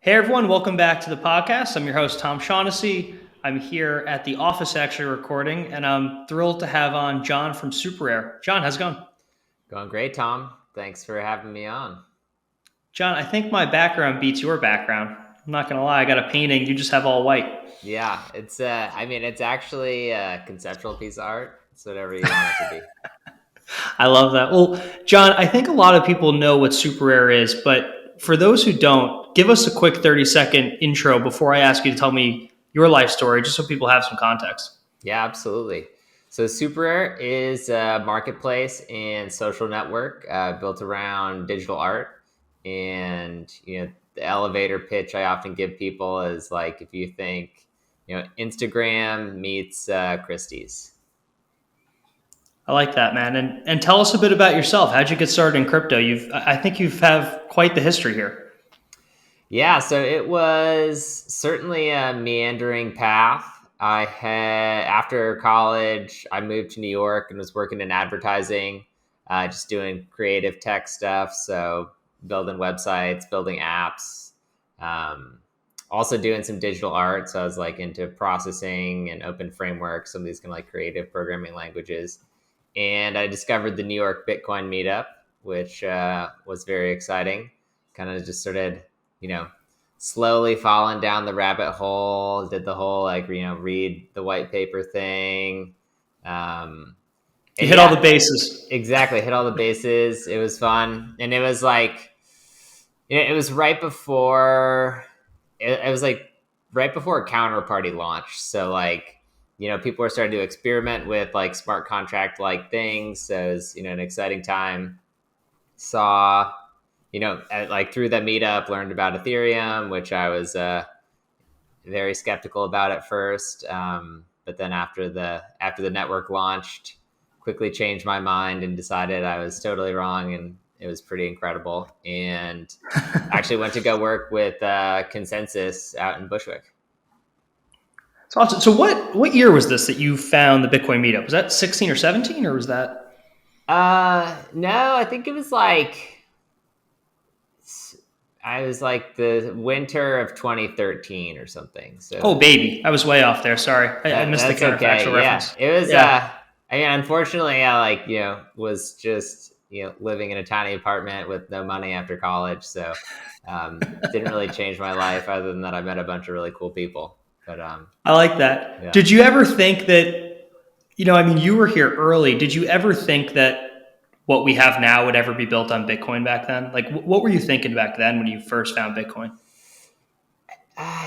Hey everyone, welcome back to the podcast. I'm your host, Tom Shaughnessy. I'm here at the office actually recording, and I'm thrilled to have on John from SuperRare. John, how's it going? Going great, Tom. Thanks for having me on. John, I think my background beats your background. I'm not going to lie, I got a painting. You just have all white. Yeah, it's actually a conceptual piece of art. It's whatever you want it to be. I love that. Well, John, I think a lot of people know what SuperRare is, but for those who don't, give us a quick 30-second intro before I ask you to tell me your life story, just so people have some context. Yeah, absolutely. So SuperRare is a marketplace and social network built around digital art. And the elevator pitch I often give people is like if you think, Instagram meets Christie's. I like that, man. And tell us a bit about yourself. How'd you get started in crypto? I think you've have quite the history here. Yeah, so it was certainly a meandering path. I had After college, I moved to New York and was working in advertising, just doing creative tech stuff. So building websites, building apps, also doing some digital art. So I was like into processing and open frameworks, some of these kind of like creative programming languages. And I discovered the New York Bitcoin meetup, which was very exciting. Kind of just started slowly falling down the rabbit hole, did the whole read the white paper thing. You And hit all the yeah, bases. exactly. Hit all the bases. It was fun. And it was like, it was right before, it was like right before Counterparty launched. So like, people were starting to experiment with like smart contract like things. So it was, an exciting time. Saw like through that meetup, learned about Ethereum, which I was very skeptical about at first. But then after the network launched, quickly changed my mind and decided I was totally wrong, and it was pretty incredible. And actually went to go work with Consensus out in Bushwick. It's awesome. So what year was this that you found the Bitcoin meetup? Was that 16 or 17 or was that No, I think it was like I was like the winter of 2013 or something. Oh So baby. I was way off there. Sorry. I missed the that's counterfactual okay. Yeah, reference. it was. Yeah. I mean, unfortunately, I was just living in a tiny apartment with no money after college, so didn't really change my life other than that I met a bunch of really cool people. But I like that. yeah. Did you ever think that, I mean, you were here early. Did you ever think that what we have now would ever be built on Bitcoin back then? Like, what were you thinking back then when you first found Bitcoin?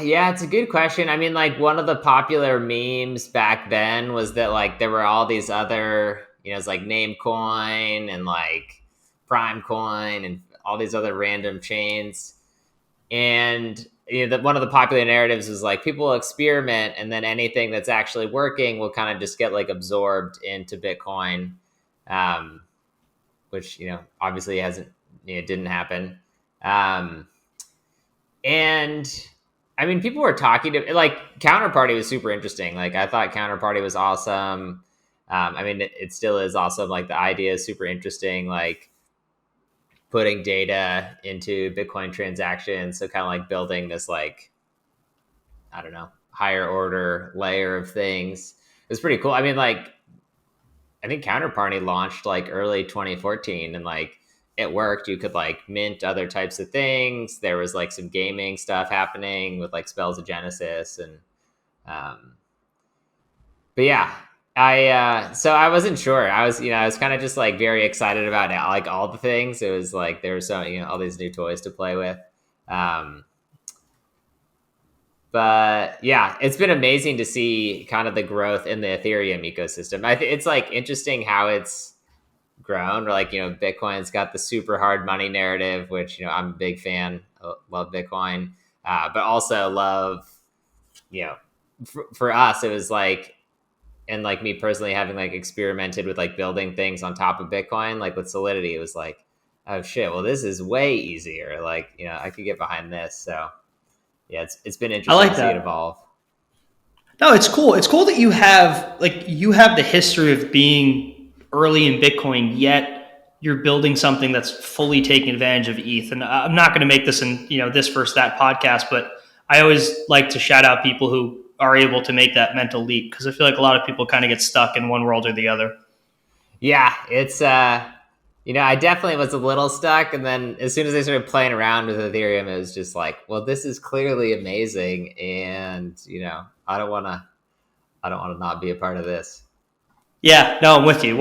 Yeah, it's a good question. I mean, like one of the popular memes back then was that like there were all these other, it's like Namecoin and like Prime Coin and all these other random chains. And one of the popular narratives is like people will experiment and then anything that's actually working will kind of just get like absorbed into Bitcoin, um, which obviously hasn't didn't happen. Um, and I mean, people were talking to like Counterparty was super interesting. Like I thought Counterparty was awesome. I mean, it still is awesome. Like the idea is super interesting. Like putting data into Bitcoin transactions. So kind of like building this like, I don't know, higher order layer of things. It's pretty cool. I mean, like I think Counterparty launched like early 2014 and like it worked. You could like mint other types of things. There was like some gaming stuff happening with like Spells of Genesis and um but yeah, so I wasn't sure. I was kind of just like very excited about it, like all the things. It was like there were so all these new toys to play with. Um but yeah, it's been amazing to see kind of the growth in the Ethereum ecosystem. It's like interesting how it's grown. Or like Bitcoin's got the super hard money narrative, which I'm a big fan. Love Bitcoin, but also love for us it was like, and like me personally having like experimented with like building things on top of Bitcoin, like with Solidity, it was like, oh shit, well this is way easier. Like I could get behind this. So yeah, it's been I interesting like to see it that. evolve. No, it's cool. It's cool that you have the history of being early in Bitcoin, yet you're building something that's fully taking advantage of ETH. And I'm not going to make this in this versus that podcast, but I always like to shout out people who are able to make that mental leap, because I feel like a lot of people kind of get stuck in one world or the other. Yeah, it's I definitely was a little stuck, and then as soon as I started playing around with Ethereum, it was just like, well, this is clearly amazing, and I don't want to not be a part of this. Yeah, no, I'm with you.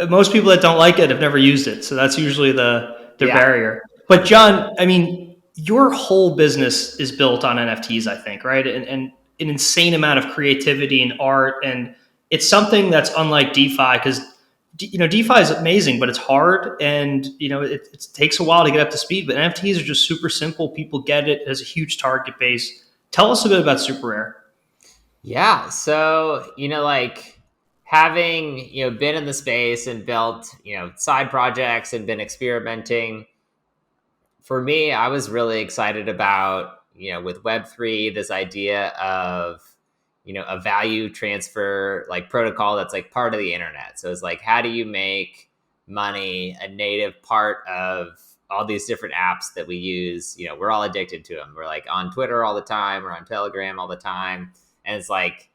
Most people that don't like it have never used it, so that's usually the Yeah. barrier. But John, I mean, your whole business is built on NFTs, I think, right? And an insane amount of creativity and art, and it's something that's unlike DeFi, because DeFi is amazing, but it's hard, and it takes a while to get up to speed. But NFTs are just super simple. People get it. It has a huge target base. Tell us a bit about SuperRare. Yeah. So, like having, been in the space and built, side projects and been experimenting, for me, I was really excited about, with Web3, this idea of, a value transfer like protocol that's like part of the internet. So it's like, how do you make money a native part of all these different apps that we use? We're all addicted to them. We're like on Twitter all the time, we're on Telegram all the time. And it's like,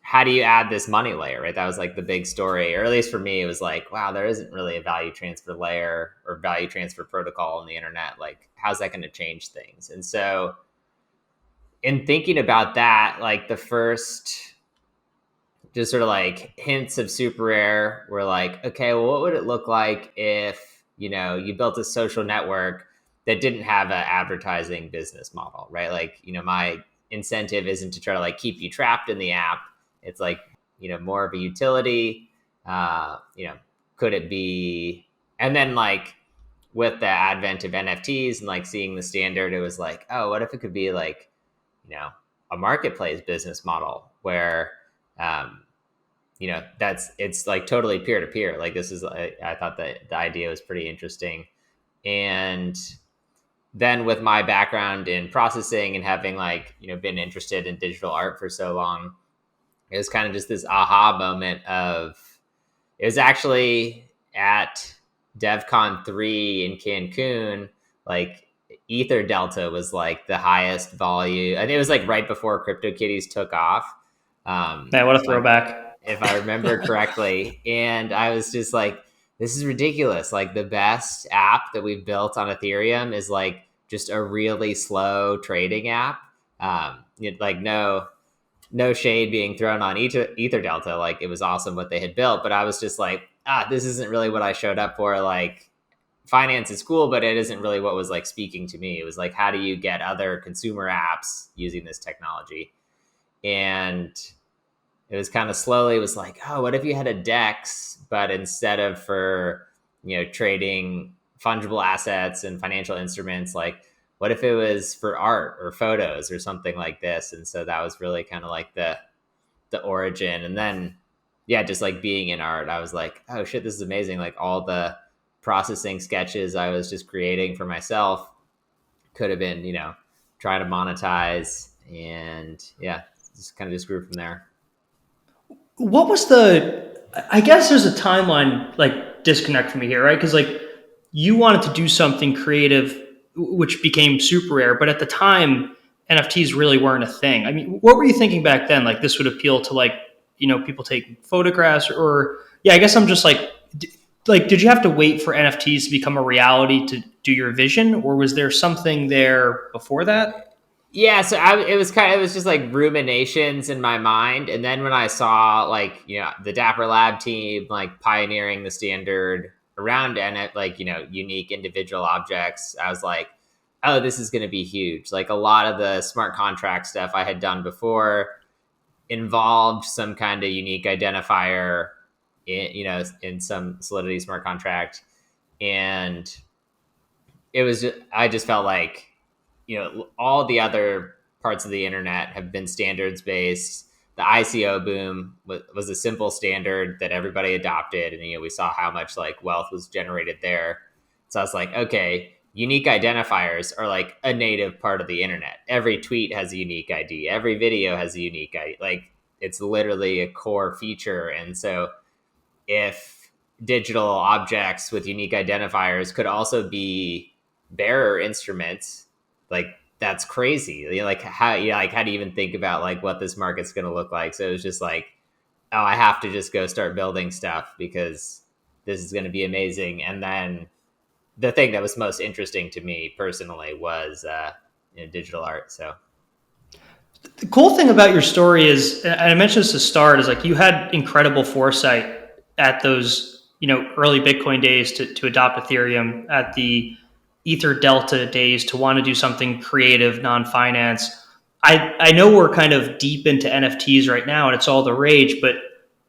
how do you add this money layer, right? That was like the big story, or at least for me, it was like, wow, there isn't really a value transfer layer or value transfer protocol on the internet. Like, how's that going to change things? And so, in thinking about that, like the first just sort of like hints of SuperRare were like, okay, well, what would it look like if, you built a social network that didn't have an advertising business model, right? Like, my incentive isn't to try to like keep you trapped in the app. It's like, more of a utility. Could it be? And then like with the advent of NFTs and like seeing the standard, it was like, oh, what if it could be like, a marketplace business model where, it's like totally peer to peer. Like this is, I thought that the idea was pretty interesting. And then with my background in processing and having like, been interested in digital art for so long, it was kind of just this aha moment of, it was actually at DevCon 3 in Cancun, like Ether Delta was like the highest volume. And it was like right before CryptoKitties took off. Man, what a throwback. If I remember correctly. And I was just like, this is ridiculous. Like the best app that we've built on Ethereum is like just a really slow trading app. Like no shade being thrown on Ether Delta. Like it was awesome what they had built, but I was just like, this isn't really what I showed up for. Like finance is cool, but it isn't really what was like speaking to me. It was like, how do you get other consumer apps using this technology? And it was kind of slowly, it was like, oh, what if you had a DEX, but instead of for, trading fungible assets and financial instruments, like what if it was for art or photos or something like this? And so that was really kind of like the origin. And then, yeah, just like being in art, I was like, oh shit, this is amazing. Like all the processing sketches I was just creating for myself could have been, trying to monetize. And yeah, just kind of just grew from there. What was the? I guess there's a timeline like disconnect for me here, right? Because like you wanted to do something creative, which became super rare, but at the time NFTs really weren't a thing. I mean, what were you thinking back then? Like this would appeal to like people taking photographs, or yeah, I guess I'm just like did you have to wait for NFTs to become a reality to do your vision, or was there something there before that? Yeah, so it was just like ruminations in my mind, and then when I saw like the Dapper Lab team like pioneering the standard around like unique individual objects, I was like, oh, this is going to be huge. Like a lot of the smart contract stuff I had done before involved some kind of unique identifier in some Solidity smart contract, and I just felt like all the other parts of the internet have been standards based. The ICO boom was a simple standard that everybody adopted, and we saw how much like wealth was generated there. So I was like, okay, unique identifiers are like a native part of the internet. Every tweet has a unique ID. Every video has a unique ID. Like it's literally a core feature. And so if digital objects with unique identifiers could also be bearer instruments. Like that's crazy. Like how do you even think about like what this market's going to look like? So it was just like, oh, I have to just go start building stuff because this is going to be amazing. And then the thing that was most interesting to me personally was digital art. So The cool thing about your story is, and I mentioned this to start, is like you had incredible foresight at those, early Bitcoin days to adopt Ethereum, at the Ether Delta days to want to do something creative, non-finance. I know we're kind of deep into NFTs right now and it's all the rage, but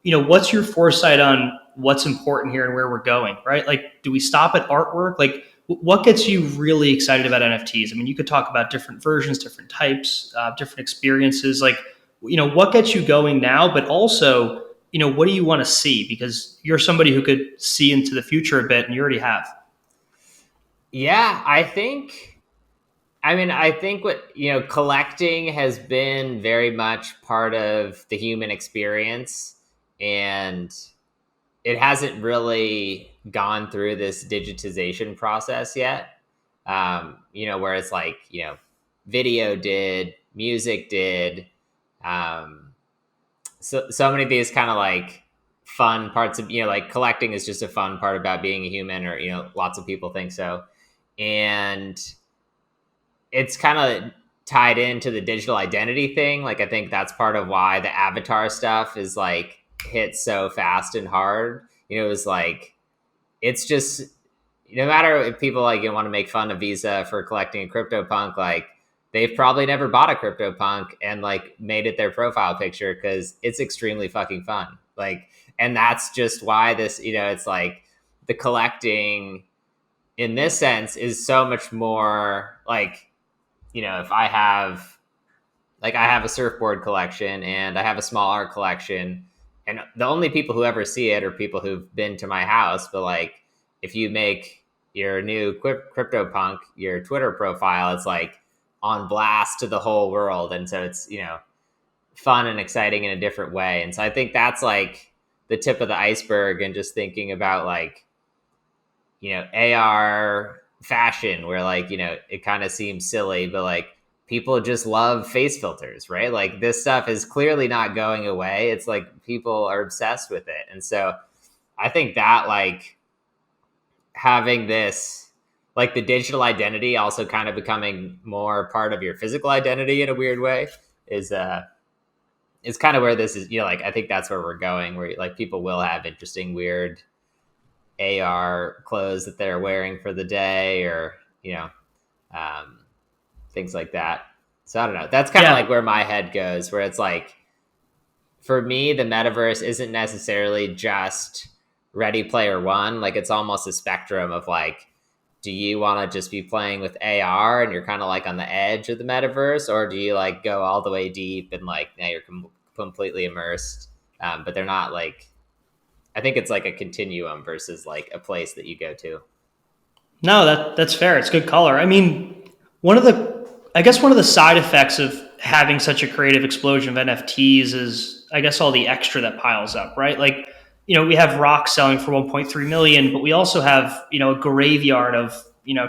what's your foresight on what's important here and where we're going, right? Like, do we stop at artwork? Like, what gets you really excited about NFTs? I mean, you could talk about different versions, different types, different experiences. Like, what gets you going now, but also, what do you want to see? Because you're somebody who could see into the future a bit, and you already have. yeah, I think what, collecting has been very much part of the human experience, and it hasn't really gone through this digitization process yet. Where it's like, video did, music did, um, so many of these kind of like fun parts of, like collecting is just a fun part about being a human, or, lots of people think so. And it's kind of tied into the digital identity thing. Like, I think that's part of why the avatar stuff is like hit so fast and hard. It was like, it's just, no matter if people like want to make fun of Visa for collecting a CryptoPunk, like they've probably never bought a CryptoPunk and like made it their profile picture because it's extremely fucking fun. Like, and that's just why this, it's like the collecting in this sense is so much more like, if I have a surfboard collection and I have a small art collection, and the only people who ever see it are people who've been to my house. But like, if you make your new CryptoPunk your Twitter profile, it's like on blast to the whole world, and so it's fun and exciting in a different way. And so I think that's like the tip of the iceberg, and just thinking about like AR fashion, where like it kind of seems silly, but like people just love face filters, right? Like this stuff is clearly not going away. It's like people are obsessed with it. And so I think that like having this, like the digital identity also kind of becoming more part of your physical identity in a weird way is kind of where this is, like I think that's where we're going, where like people will have interesting weird AR clothes that they're wearing for the day, or um, things like that. So I don't know. That's kind of like Yeah. where my head goes, where it's like, for me, the metaverse isn't necessarily just Ready Player One. Like it's almost a spectrum of like, do you want to just be playing with AR and you're kind of like on the edge of the metaverse, or do you like go all the way deep and like now you're completely immersed? But they're not like, I think it's like a continuum versus like a place that you go to. No, that's fair. It's good color. I mean, one of the side effects of having such a creative explosion of NFTs is, I guess, all the extra that piles up, right? Like, we have rocks selling for 1.3 million, but we also have, a graveyard of,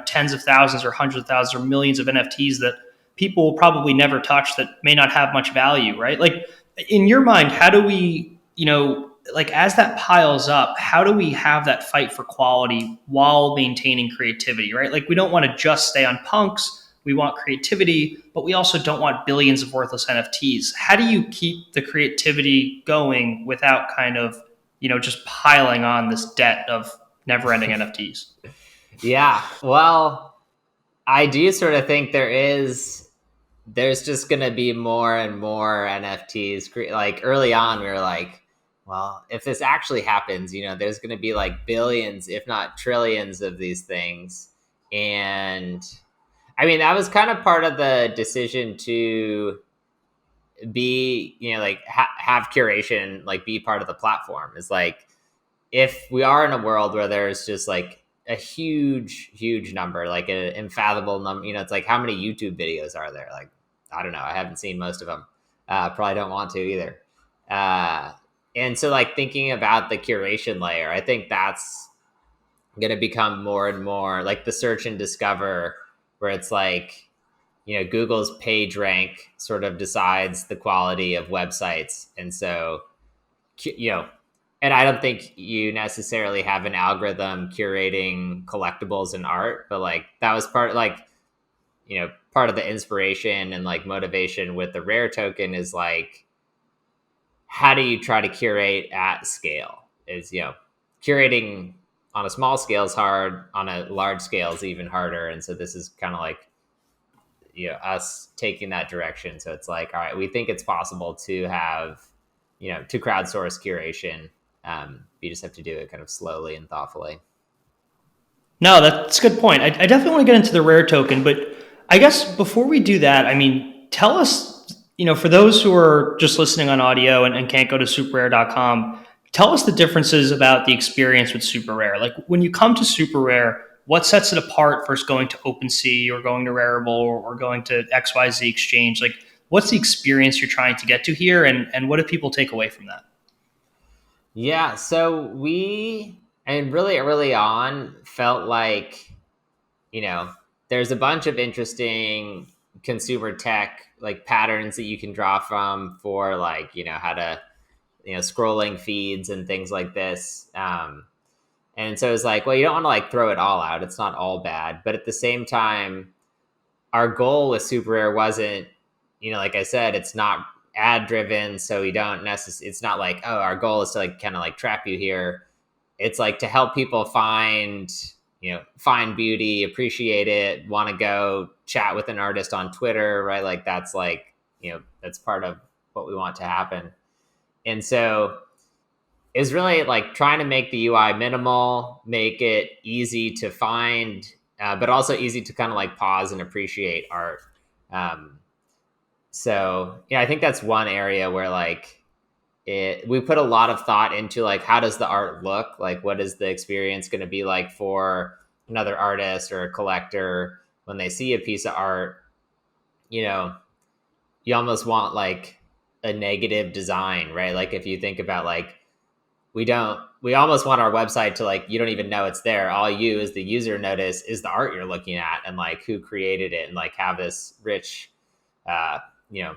tens of thousands or hundreds of thousands or millions of NFTs that people will probably never touch, that may not have much value, right? Like, in your mind, how do we, like as that piles up, how do we have that fight for quality while maintaining creativity, right? Like we don't want to just stay on punks. We want creativity, but we also don't want billions of worthless NFTs. How do you keep the creativity going without kind of, just piling on this debt of never ending NFTs? Yeah. Well, I do sort of think there's just going to be more and more NFTs. Like early on, we were like, well, if this actually happens, there's going to be like billions, if not trillions of these things. And I mean, that was kind of part of the decision to be, like have curation, like be part of the platform, is like, if we are in a world where there's just like a huge number, like an unfathomable number, it's like, how many YouTube videos are there? Like, I don't know. I haven't seen most of them. Probably don't want to either. And so like thinking about the curation layer, I think that's going to become more and more like the search and discover, where it's like, Google's page rank sort of decides the quality of websites. And so, and I don't think you necessarily have an algorithm curating collectibles and art, but like that was part of the inspiration and like motivation with the rare token is like, how do you try to curate at scale? Is, curating on a small scale is hard, on a large scale is even harder. And so this is kind of like, us taking that direction. So it's like, all right, we think it's possible to have, to crowdsource curation. You just have to do it kind of slowly and thoughtfully. No, that's a good point. I definitely want to get into the rare token, but I guess before we do that, I mean, tell us, for those who are just listening on audio and can't go to superrare.com, tell us the differences about the experience with SuperRare. Like when you come to SuperRare, what sets it apart versus going to OpenSea or going to Rarible or going to XYZ Exchange? Like, what's the experience you're trying to get to here, and what do people take away from that? Yeah, so and really early on, felt like, you know, there's a bunch of interesting consumer tech like patterns that you can draw from for like, how to, scrolling feeds and things like this. And so it's like, well, you don't want to like throw it all out. It's not all bad. But at the same time, our goal with Super Rare wasn't, like I said, it's not ad driven. So we don't necessarily, it's not like, oh, our goal is to like kind of like trap you here. It's like to help people find beauty, appreciate it, want to go chat with an artist on Twitter, right? Like, that's part of what we want to happen. And so is really like trying to make the UI minimal, make it easy to find, but also easy to kind of like pause and appreciate art. Um, so yeah, I think that's one area where like we put a lot of thought into like how does the art look, like what is the experience going to be like for another artist or a collector when they see a piece of art. You almost want like a negative design, right? Like if you think about like we almost want our website to like, you don't even know it's there. All you as the user notice is the art you're looking at and like who created it, and like have this rich, uh, you know,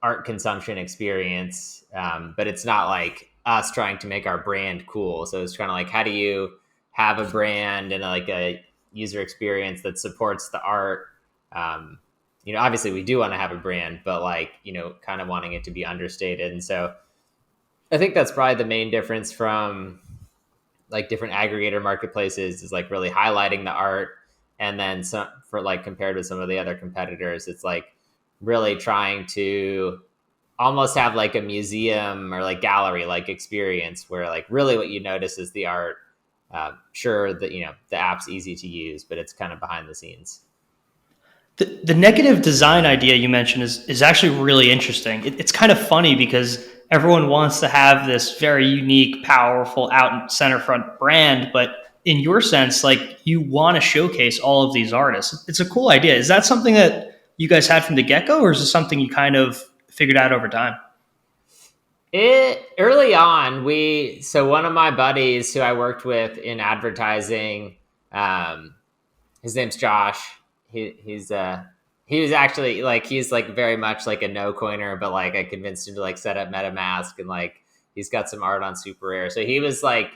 art consumption experience. But it's not like us trying to make our brand cool. So it's kind of like, how do you have a brand and like a user experience that supports the art? Obviously we do want to have a brand, but like, kind of wanting it to be understated. And so I think that's probably the main difference from like different aggregator marketplaces, is like really highlighting the art. And then some, for like compared with some of the other competitors, it's like really trying to almost have like a museum or like gallery like experience where like really what you notice is the art. Sure that, the app's easy to use, but it's kind of behind the scenes. The negative design idea you mentioned is actually really interesting. It's kind of funny because everyone wants to have this very unique, powerful, out and center front brand, but in your sense, like you want to showcase all of these artists. It's a cool idea. Is that something that you guys had from the get go, or is it something you kind of figured out over time? It early on, so one of my buddies who I worked with in advertising, his name's Josh. He was actually like, he's like very much like a no coiner, but like I convinced him to like set up MetaMask, and like he's got some art on Super Rare. So he was like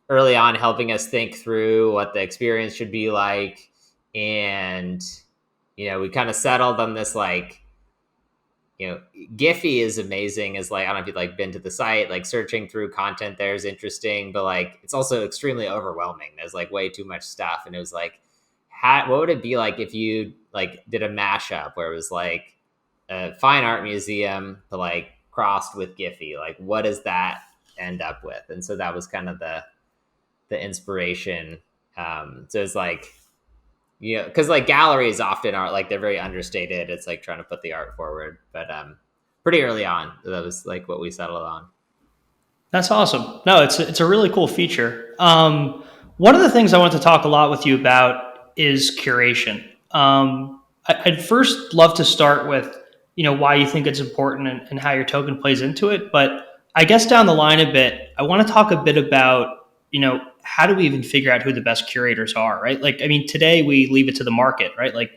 early on helping us think through what the experience should be like. And, we kind of settled on this like, Giphy is amazing. Is like, I don't know if you've like been to the site, like searching through content there is interesting, but like it's also extremely overwhelming. There's like way too much stuff. And it was like, what would it be like if you like did a mashup where it was like a fine art museum but like crossed with Giphy? Like what does that end up with? And so that was kind of the inspiration. So it's like, because like galleries often are like, they're very understated. It's like trying to put the art forward, but pretty early on, that was like what we settled on. That's awesome. No, it's a really cool feature. One of the things I want to talk a lot with you about is curation. I'd first love to start with why you think it's important and how your token plays into it. But I guess down the line a bit, I want to talk a bit about, how do we even figure out who the best curators are, right? Like, I mean, today we leave it to the market, right? Like,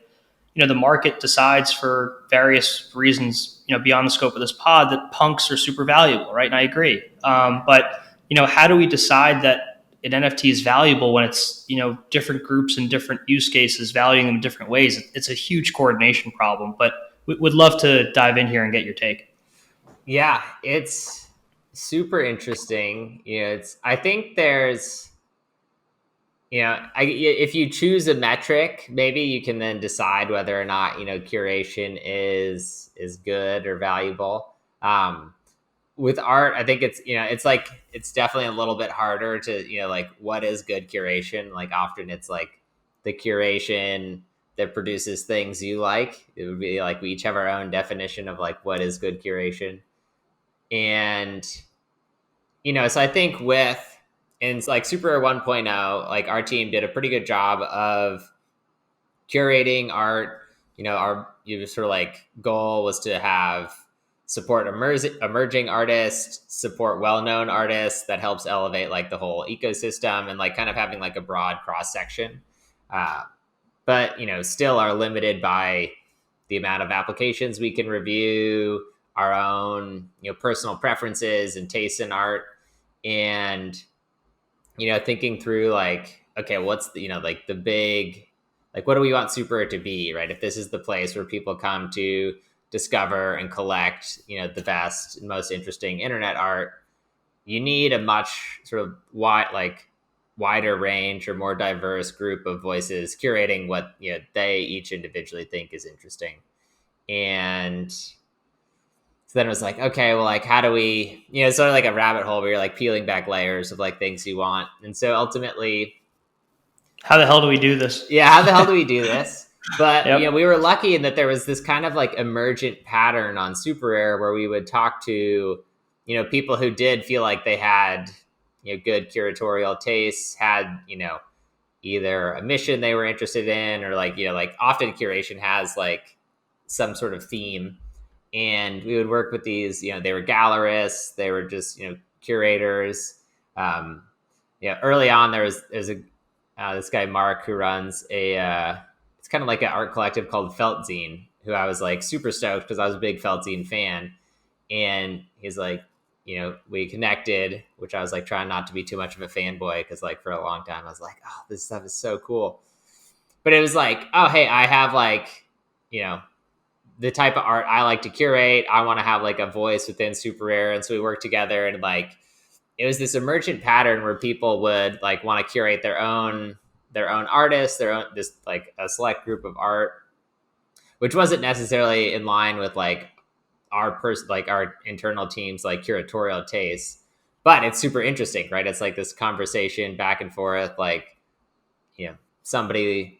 the market decides for various reasons, beyond the scope of this pod, that punks are super valuable, right? And I agree. But, how do we decide that an NFT is valuable when it's, different groups and different use cases valuing them in different ways? It's a huge coordination problem, but we would love to dive in here and get your take. Yeah, it's super interesting. It's I think there's if you choose a metric, maybe you can then decide whether or not curation is good or valuable. With art, I think it's like it's definitely a little bit harder to like what is good curation. Like often it's like the curation that produces things you like. It would be like we each have our own definition of like what is good curation, and so I think with in like SuperRare 1.0, like our team did a pretty good job of curating art. Our sort of like goal was to have support emerging artists, support well-known artists. That helps elevate like the whole ecosystem and like kind of having like a broad cross section. But still are limited by the amount of applications we can review, our own personal preferences and tastes in art, and thinking through like, okay, what's the like the big, like what do we want Super to be, right? If this is the place where people come to discover and collect the best and most interesting internet art, you need a much sort of wider range or more diverse group of voices curating what they each individually think is interesting. And so then it was like, okay, well, like, how do we, sort of like a rabbit hole where you're like peeling back layers of like things you want. And so ultimately, How the hell do we do this? yeah, how the hell do we do this? But, Yep. we were lucky in that there was this kind of like emergent pattern on SuperRare where we would talk to, people who did feel like they had, good curatorial tastes, had, either a mission they were interested in or like, like often curation has like some sort of theme, and we would work with these they were gallerists, they were just curators. Early on there's a this guy Mark who runs a it's kind of like an art collective called Feltzine, who I was like super stoked because I was a big Feltzine fan, and he's like we connected, which I was like trying not to be too much of a fanboy because like for a long time I was like, oh, this stuff is so cool, but it was like, oh hey, I have like the type of art I like to curate. I want to have like a voice within SuperRare. And so we worked together, and like it was this emergent pattern where people would like want to curate their own artists, their own just like a select group of art, which wasn't necessarily in line with like our internal teams like curatorial tastes. But it's super interesting, right? It's like this conversation back and forth, like somebody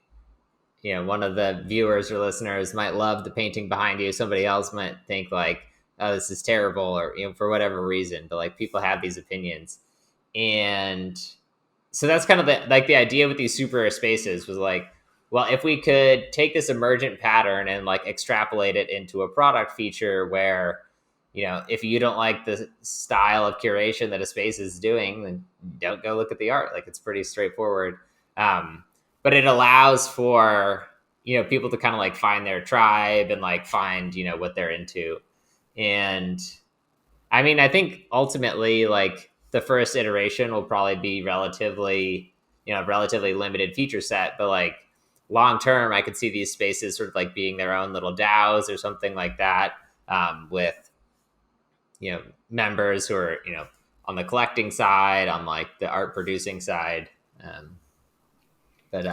one of the viewers or listeners might love the painting behind you. Somebody else might think like, oh, this is terrible, or, for whatever reason, but like people have these opinions. And so that's kind of the idea with these super spaces was like, well, if we could take this emergent pattern and like extrapolate it into a product feature where, if you don't like the style of curation that a space is doing, then don't go look at the art. Like it's pretty straightforward. But it allows for people to kind of like find their tribe and like find what they're into. And I mean, I think ultimately like the first iteration will probably be relatively limited feature set, but like long term I could see these spaces sort of like being their own little DAOs or something like that, with members who are on the collecting side, on like the art producing side. But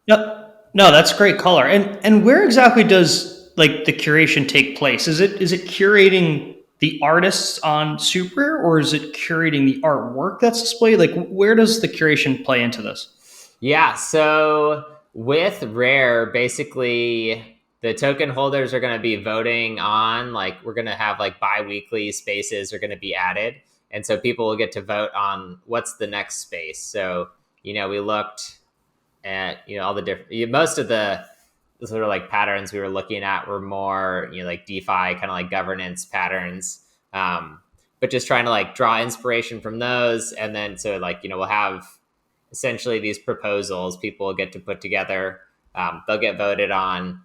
Yep. No, that's great color. And where exactly does like the curation take place? Is it curating the artists on Super, or is it curating the artwork that's displayed? Like where does the curation play into this? yeah, so with Rare, basically the token holders are going to be voting on like we're going to have like bi-weekly spaces are going to be added, and so people will get to vote on what's the next space. So we looked at all the different most of the sort of like patterns we were looking at were more like DeFi kind of like governance patterns. but just trying to like draw inspiration from those. And then so like, we'll have essentially these proposals people will get to put together. They'll get voted on,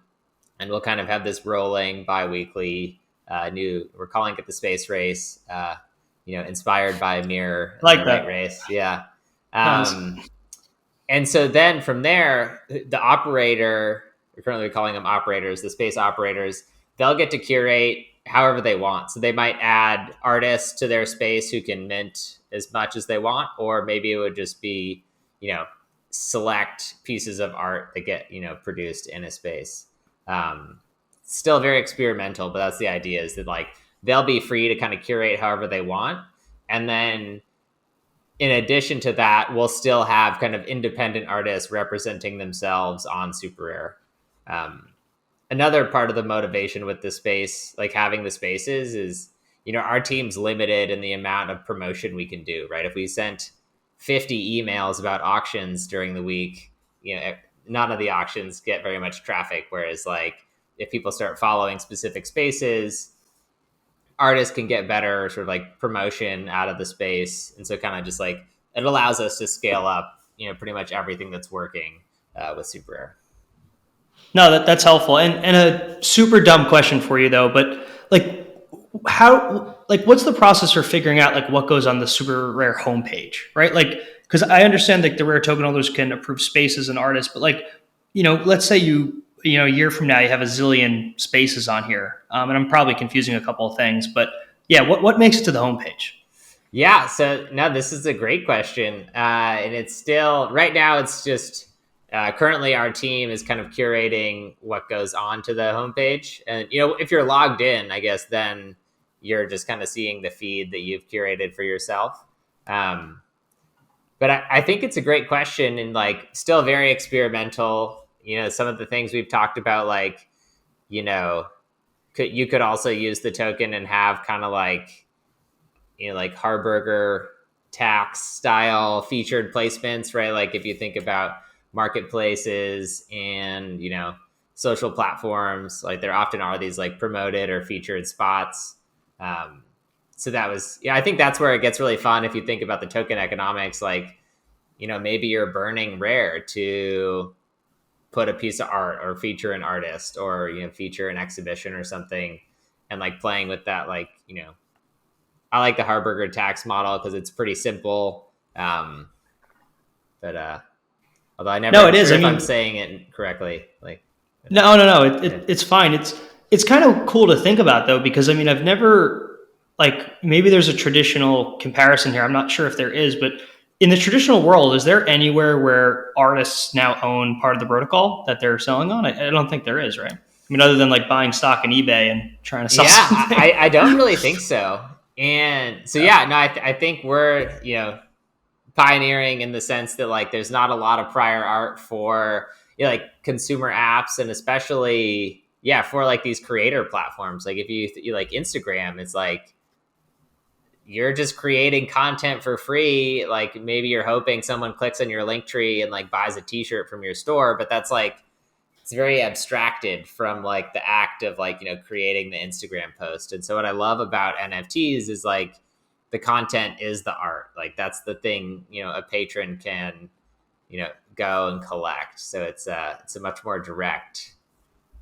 and we'll kind of have this rolling bi-weekly we're calling it the space race, inspired by Mirror I like the light that. race. Yeah. Nice. And so then from there, the operator, we're currently calling them operators, the space operators, they'll get to curate however they want. So they might add artists to their space who can mint as much as they want, or maybe it would just be, select pieces of art that get, produced in a space. Still very experimental, but that's the idea, is that like they'll be free to kind of curate however they want. And then in addition to that, we'll still have kind of independent artists representing themselves on SuperRare. Another part of the motivation with the space, like having the spaces, is, our team's limited in the amount of promotion we can do, right? If we sent 50 emails about auctions during the week, none of the auctions get very much traffic. Whereas like if people start following specific spaces, artists can get better sort of like promotion out of the space. And so kind of just like it allows us to scale up, pretty much everything that's working with SuperRare. No, that's helpful. And a super dumb question for you though, but like what's the process for figuring out like what goes on the super rare homepage, right? Like, because I understand that the rare token holders can approve spaces and artists, but like, let's say a year from now you have a zillion spaces on here, and I'm probably confusing a couple of things, but yeah, what makes it to the homepage? Yeah, so no, this is a great question. And it's still, right now, it's just currently our team is kind of curating what goes on to the homepage. And, if you're logged in, I guess then you're just kind of seeing the feed that you've curated for yourself. But I think it's a great question, and like still very experimental. Some of the things we've talked about, like, you could also use the token and have kind of like, like Harburger tax style featured placements, right? Like if you think about marketplaces and, social platforms, like there often are these like promoted or featured spots. So that was, I think that's where it gets really fun. If you think about the token economics, like, maybe you're burning rare to put a piece of art or feature an artist or, feature an exhibition or something, and like playing with that, like, I like the Harburger tax model because it's pretty simple. But although I never No, it sure is. I if I'm mean, saying it correctly, like, no. yeah. It's fine. It's kind of cool to think about though, because I mean, I've never like maybe there's a traditional comparison here. I'm not sure if there is, but in the traditional world, is there anywhere where artists now own part of the protocol that they're selling on? I don't think there is, right? I mean, other than like buying stock in eBay and trying to sell Yeah, something. I don't really think so. And so, yeah, no, I think we're, pioneering in the sense that like there's not a lot of prior art for, like consumer apps, and especially, yeah, for like these creator platforms. Like if you like Instagram, it's like you're just creating content for free. Like maybe you're hoping someone clicks on your link tree and like buys a t-shirt from your store, but that's like, it's very abstracted from like the act of like, creating the Instagram post. And so what I love about NFTs is like the content is the art. Like that's the thing, a patron can, go and collect. So it's a much more direct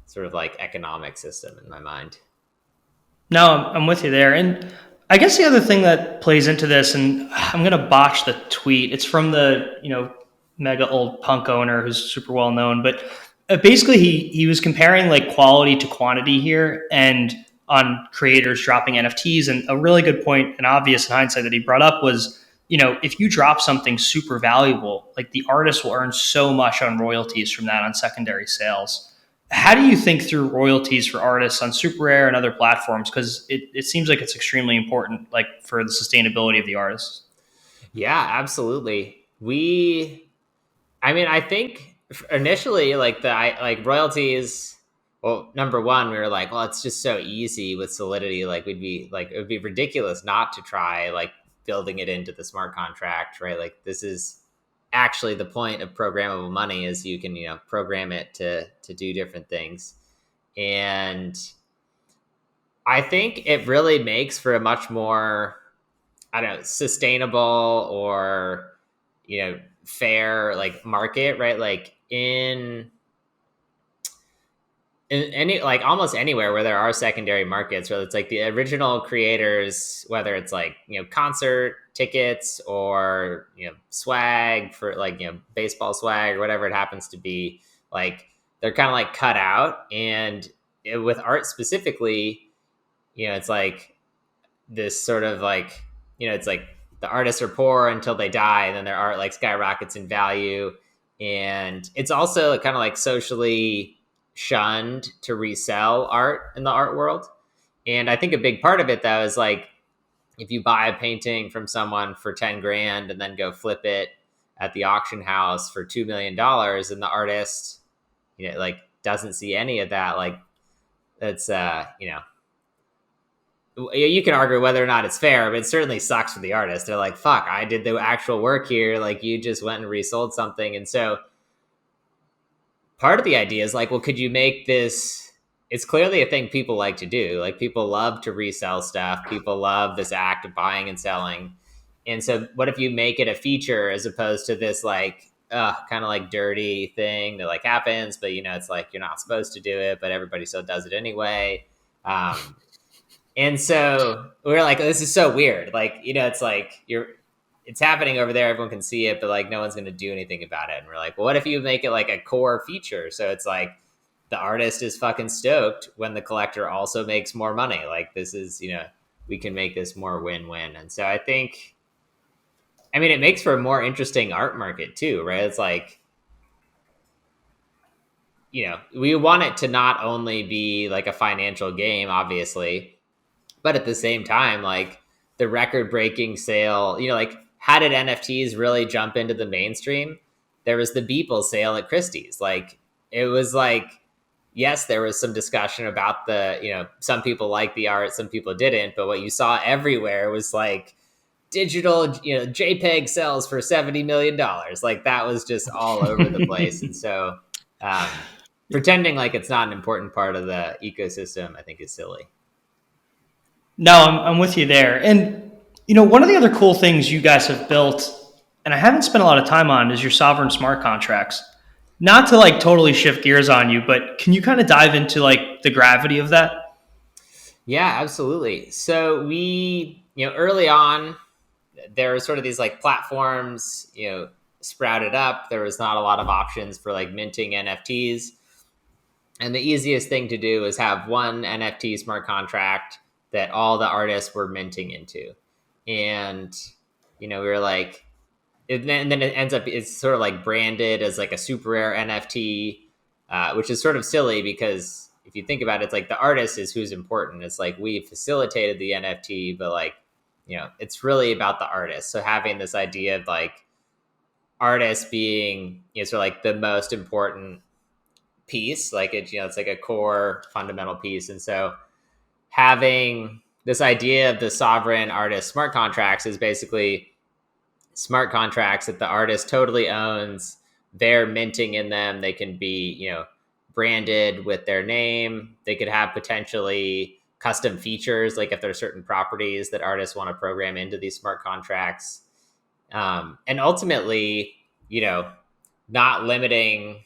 sort of like economic system in my mind. No, I'm with you there. And I guess the other thing that plays into this, and I'm going to botch the tweet. It's from the, mega old punk owner who's super well known, but basically he was comparing like quality to quantity here and on creators dropping NFTs. And a really good point and obvious in hindsight that he brought up was, if you drop something super valuable, like the artist will earn so much on royalties from that on secondary sales. How do you think through royalties for artists on SuperRare and other platforms? Because it seems like it's extremely important, like for the sustainability of the artists. Yeah, absolutely. I mean, I think initially, like like royalties. Well, number one, we were like, well, it's just so easy with Solidity. Like, it would be ridiculous not to try like building it into the smart contract, right? Like, this is actually the point of programmable money, is you can program it to do different things, and I think it really makes for a much more I don't know, sustainable or, fair like market, right? Like in any, like almost anywhere where there are secondary markets, whether it's like the original creators, whether it's like, concert tickets or, swag for like, baseball swag or whatever it happens to be, like they're kind of like cut out. And with art specifically, it's like this sort of like, it's like the artists are poor until they die, and then their art like skyrockets in value. And it's also kind of like socially shunned to resell art in the art world. And I think a big part of it though is like, if you buy a painting from someone for 10 grand and then go flip it at the auction house for $2 million, and the artist, like doesn't see any of that, like that's you can argue whether or not it's fair, but it certainly sucks for the artist. They're like, fuck, I did the actual work here. Like, you just went and resold something. And so part of the idea is like, well, could you make this? It's clearly a thing people like to do. Like, people love to resell stuff. People love this act of buying and selling. And so what if you make it a feature as opposed to this like, kind of like dirty thing that like happens, but it's like you're not supposed to do it, but everybody still does it anyway. And so we were like, this is so weird. Like, it's like it's happening over there. Everyone can see it, but like no one's going to do anything about it. And we're like, well, what if you make it like a core feature? So it's like the artist is fucking stoked when the collector also makes more money. Like, this is, we can make this more win-win. And so I think, I mean, it makes for a more interesting art market too, right? It's like, we want it to not only be like a financial game, obviously, but at the same time, like the record breaking sale, like how did NFTs really jump into the mainstream? There was the Beeple sale at Christie's. Like, it was like, yes, there was some discussion about some people liked the art, some people didn't, but what you saw everywhere was like digital, JPEG sells for $70 million. Like, that was just all over the place. And so um, pretending like it's not an important part of the ecosystem, I think, is silly. No, I'm with you there. And, one of the other cool things you guys have built, and I haven't spent a lot of time on, is your sovereign smart contracts. Not to like totally shift gears on you, but can you kind of dive into like the gravity of that? Yeah, absolutely. So we, early on, there were sort of these like platforms, sprouted up. There was not a lot of options for like minting NFTs. And the easiest thing to do is have one NFT smart contract that all the artists were minting into. And, we were like, and then it ends up, it's sort of like branded as like a super rare NFT, which is sort of silly because if you think about it, it's like the artist is who's important. It's like we facilitated the NFT, but like, it's really about the artist. So having this idea of like artists being, sort of like the most important piece, like it's like a core fundamental piece. And so having this idea of the sovereign artist smart contracts is basically smart contracts that the artist totally owns. They're minting in them. They can be, branded with their name. They could have potentially custom features, like if there are certain properties that artists want to program into these smart contracts. And ultimately, not limiting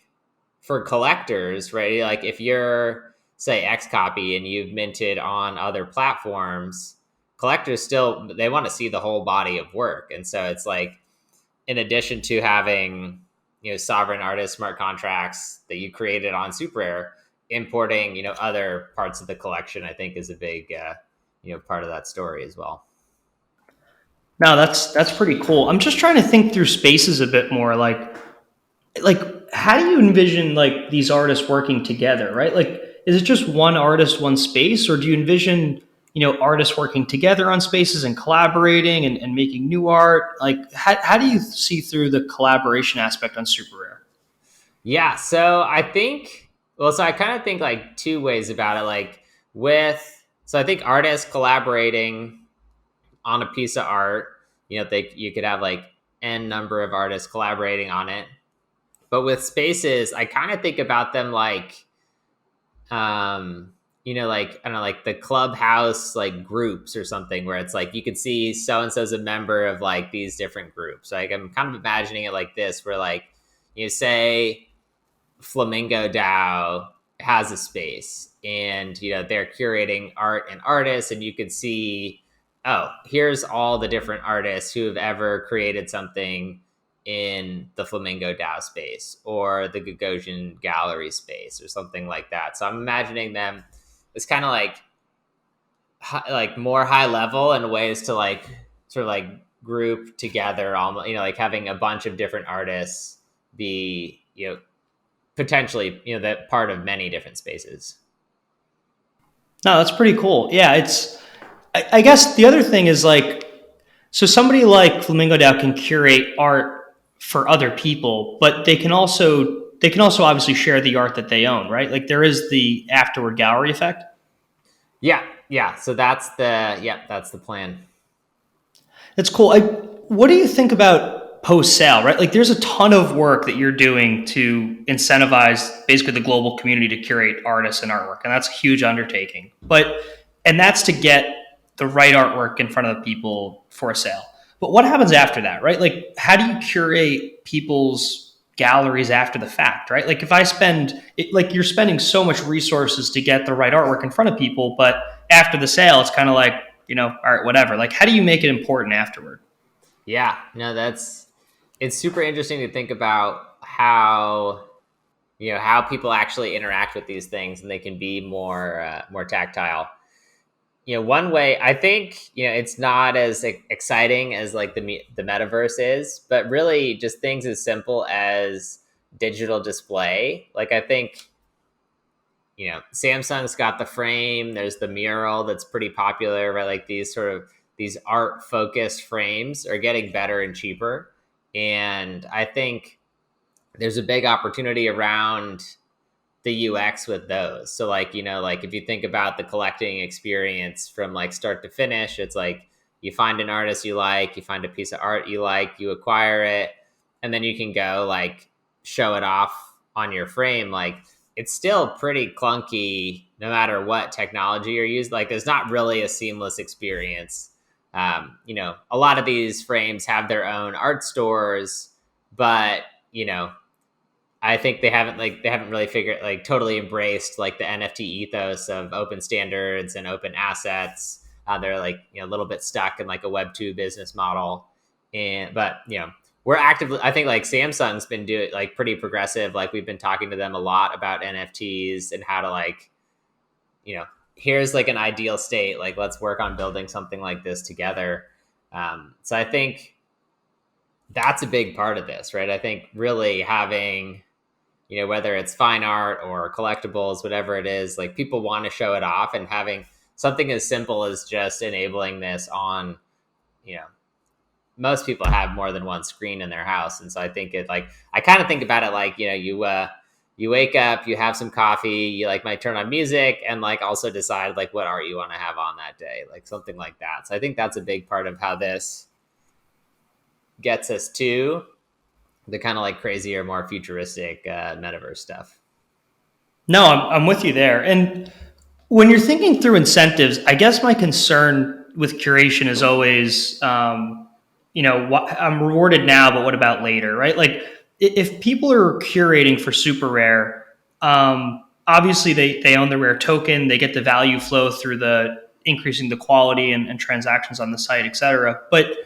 for collectors, right? Like if you're, say, X copy and you've minted on other platforms, collectors still, they want to see the whole body of work. And so it's like, in addition to having, sovereign artist smart contracts that you created on SuperRare, importing, other parts of the collection, I think is a big, part of that story as well. No, that's pretty cool. I'm just trying to think through spaces a bit more. Like how do you envision like these artists working together, right? Like, is it just one artist, one space, or do you envision artists working together on spaces and collaborating and making new art? Like, how do you see through the collaboration aspect on Super Rare? Yeah. So I think, well, so I kind of think like two ways about it. Like so I think artists collaborating on a piece of art, you could have like n number of artists collaborating on it. But with spaces, I kind of think about them like, like I don't know, like the clubhouse like groups or something where it's like you could see so and so's a member of like these different groups. Like I'm kind of imagining it like this, where like say Flamingo DAO has a space, and they're curating art and artists, and you could see, oh, here's all the different artists who have ever created something in the Flamingo DAO space or the Gagosian Gallery space or something like that. So I'm imagining them as kind of like more high level and ways to like sort of like group together, almost like having a bunch of different artists be potentially that part of many different spaces. No, that's pretty cool. Yeah, I guess the other thing is like, so somebody like Flamingo DAO can curate art for other people, but they can also obviously share the art that they own, right? Like there is the afterward gallery effect. Yeah, so that's the plan. That's cool. What do you think about post sale, right? Like there's a ton of work that you're doing to incentivize basically the global community to curate artists and artwork. And that's a huge undertaking. And that's to get the right artwork in front of the people for a sale. But what happens after that, right? Like how do you curate people's galleries after the fact, right? Like if I like you're spending so much resources to get the right artwork in front of people, but after the sale, it's kind of like, all right, whatever. Like, how do you make it important afterward? Yeah, no, it's super interesting to think about how people actually interact with these things, and they can be more tactile. One way I think it's not as exciting as like the metaverse is, but really just things as simple as digital display. Like I think Samsung's got the frame. There's the mural that's pretty popular, right? Like these art focused frames are getting better and cheaper, and I think there's a big opportunity around the UX with those. So like if you think about the collecting experience from like start to finish, it's like you find an artist you like, you find a piece of art you like, you acquire it, and then you can go like show it off on your frame. Like it's still pretty clunky no matter what technology you're using. Like there's not really a seamless experience. A lot of these frames have their own art stores, but I think they haven't really figured like totally embraced like the NFT ethos of open standards and open assets. They're like a little bit stuck in like a Web 2 business model, but we're actively. I think like Samsung's been doing like pretty progressive. Like we've been talking to them a lot about NFTs and how to like here's like an ideal state. Like let's work on building something like this together. So I think that's a big part of this, right? I think really having whether it's fine art or collectibles, whatever it is, like people want to show it off, and having something as simple as just enabling this on, most people have more than one screen in their house. And so I think I kind of think about it like, you wake up, you have some coffee, you like might turn on music and like also decide like what art you want to have on that day, like something like that. So I think that's a big part of how this gets us to the kind of like crazier, more futuristic metaverse stuff. No, I'm with you there. And when you're thinking through incentives, I guess my concern with curation is always, I'm rewarded now, but what about later, right? Like if people are curating for SuperRare, obviously they own the rare token, they get the value flow through the increasing the quality and transactions on the site, et cetera. But